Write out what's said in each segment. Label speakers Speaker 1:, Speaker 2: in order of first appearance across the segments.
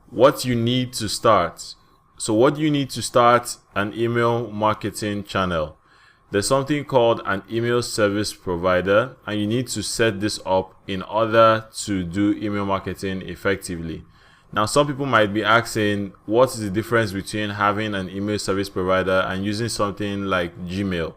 Speaker 1: what you need to start. So what do you need to start an email marketing channel? There's something called an email service provider, and you need to set this up in order to do email marketing effectively. Now, some people might be asking, what is the difference between having an email service provider and using something like Gmail?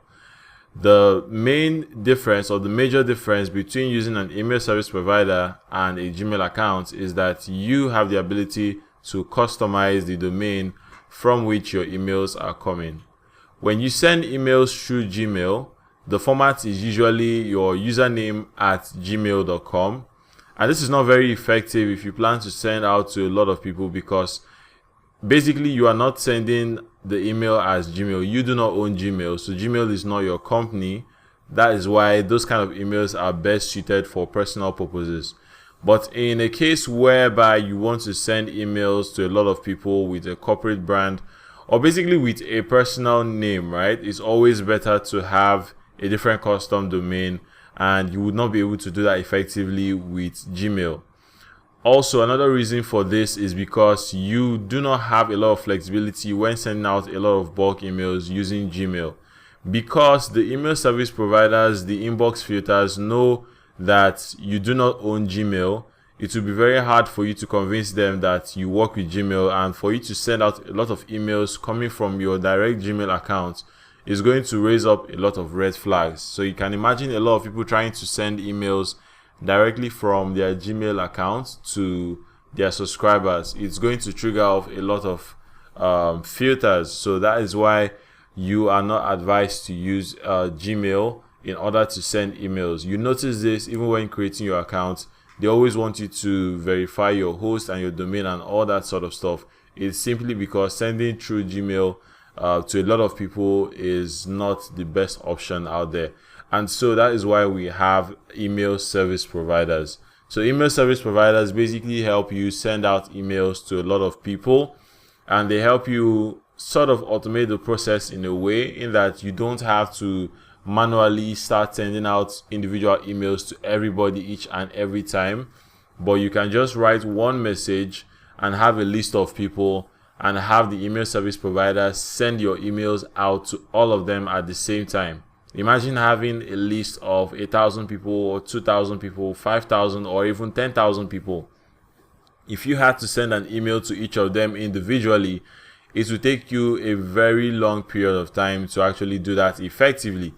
Speaker 1: The main difference, or the major difference between using an email service provider and a Gmail account, is that you have the ability to customize the domain from which your emails are coming. When you send emails through Gmail, the format is usually your username at gmail.com. And this is not very effective if you plan to send out to a lot of people, because basically you are not sending the email as Gmail. You do not own Gmail, so Gmail is not your company. That is why those kind of emails are best suited for personal purposes. But in a case whereby you want to send emails to a lot of people with a corporate brand, or basically with a personal name, right, it's always better to have a different custom domain, and you would not be able to do that effectively with Gmail. Also, another reason for this is because you do not have a lot of flexibility when sending out a lot of bulk emails using Gmail. Because the email service providers, the inbox filters, know that you do not own Gmail, it will be very hard for you to convince them that you work with Gmail, and for you to send out a lot of emails coming from your direct Gmail account is going to raise up a lot of red flags. So you can imagine a lot of people trying to send emails directly from their Gmail account to their subscribers. It's going to trigger off a lot of filters. So that is why you are not advised to use Gmail in order to send emails. You notice this even when creating your account. They always want you to verify your host and your domain and all that sort of stuff. It's simply because sending through Gmail to a lot of people is not the best option out there. And so that is why we have email service providers. So email service providers basically help you send out emails to a lot of people, and they help you sort of automate the process in a way in that you don't have to manually start sending out individual emails to everybody each and every time, but you can just write one message and have a list of people, and have the email service provider send your emails out to all of them at the same time. Imagine having a list of 1,000 people or 2,000 people, 5,000 or even 10,000 people. If you had to send an email to each of them individually, it would take you a very long period of time to actually do that effectively.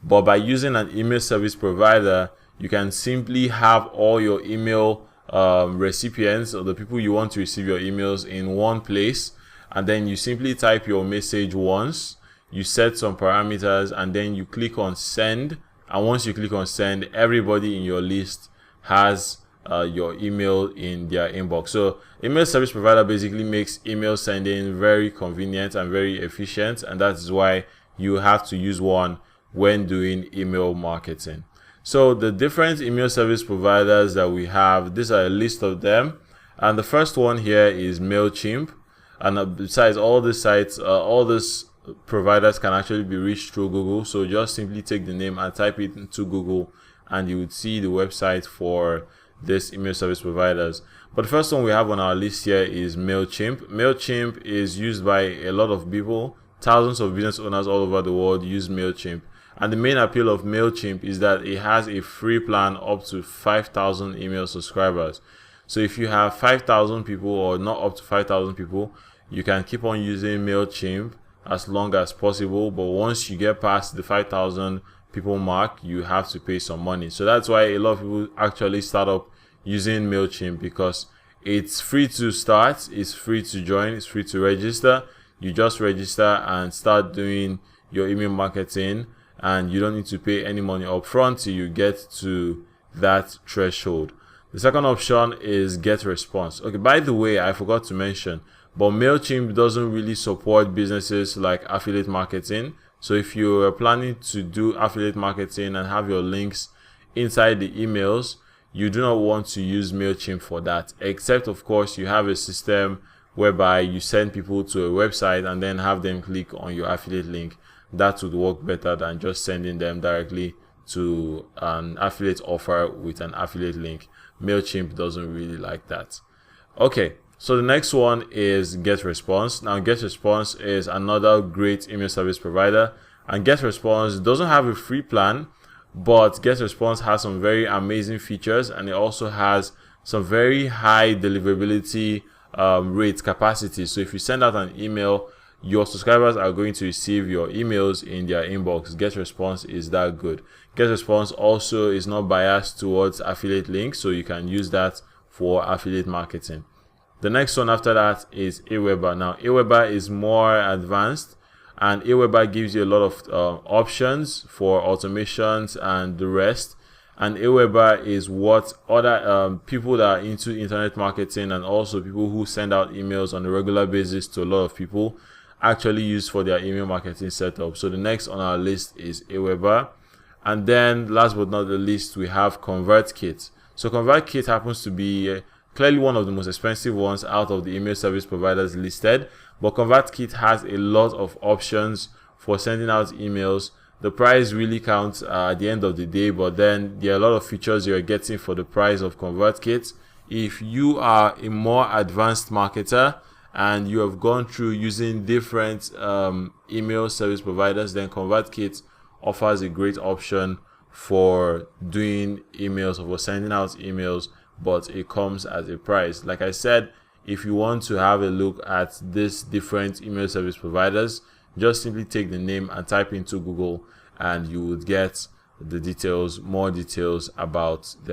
Speaker 1: But by using an email service provider, you can simply have all your email recipients, or the people you want to receive your emails, in one place, and then you simply type your message once, you set some parameters, and then you click on send. And once you click on send, everybody in your list has your email in their inbox. So email service provider basically makes email sending very convenient and very efficient, and that is why you have to use one when doing email marketing. So the different email service providers that we have, these are a list of them, and the first one here is MailChimp. And besides, all the sites, all these providers can actually be reached through Google. So just simply take the name and type it into Google, and you would see the website for this email service providers. But the first one we have on our list here is MailChimp. MailChimp is used by a lot of people. Thousands of business owners all over the world use MailChimp. And the main appeal of MailChimp is that it has a free plan up to 5,000 email subscribers. So if you have 5,000 people, or not up to 5,000 people, you can keep on using MailChimp as long as possible. But once you get past the 5,000 people mark, you have to pay some money. So that's why a lot of people actually start up using MailChimp, because it's free to start, it's free to join, it's free to register. You just register and start doing your email marketing, and you don't need to pay any money up front till you get to that threshold. The second option is GetResponse. Okay, by the way, I forgot to mention, but MailChimp doesn't really support businesses like affiliate marketing. So if you are planning to do affiliate marketing and have your links inside the emails, you do not want to use MailChimp for that, except of course you have a system whereby you send people to a website and then have them click on your affiliate link. That would work better than just sending them directly to an affiliate offer with an affiliate link. MailChimp doesn't really like that. Okay, So the next one is GetResponse. Now GetResponse is another great email service provider, and GetResponse doesn't have a free plan, but GetResponse has some very amazing features, and it also has some very high deliverability rate capacity. So if you send out an email, your subscribers are going to receive your emails in their inbox. GetResponse is that good. GetResponse also is not biased towards affiliate links, so you can use that for affiliate marketing. The next one after that is Aweber. Now Aweber is more advanced, and Aweber gives you a lot of options for automations and the rest. And Aweber is what other people that are into internet marketing, and also people who send out emails on a regular basis to a lot of people, actually use for their email marketing setup. So the next on our list is Aweber. And then last but not the least, we have ConvertKit. So ConvertKit happens to be clearly one of the most expensive ones out of the email service providers listed, but ConvertKit has a lot of options for sending out emails. The price really counts at the end of the day, but then there are a lot of features you're getting for the price of ConvertKit. If you are a more advanced marketer and you have gone through using different email service providers, then ConvertKit offers a great option for doing emails or for sending out emails, but it comes at a price. Like I said, if you want to have a look at these different email service providers, just simply take the name and type into Google, and you would get the details, more details about them.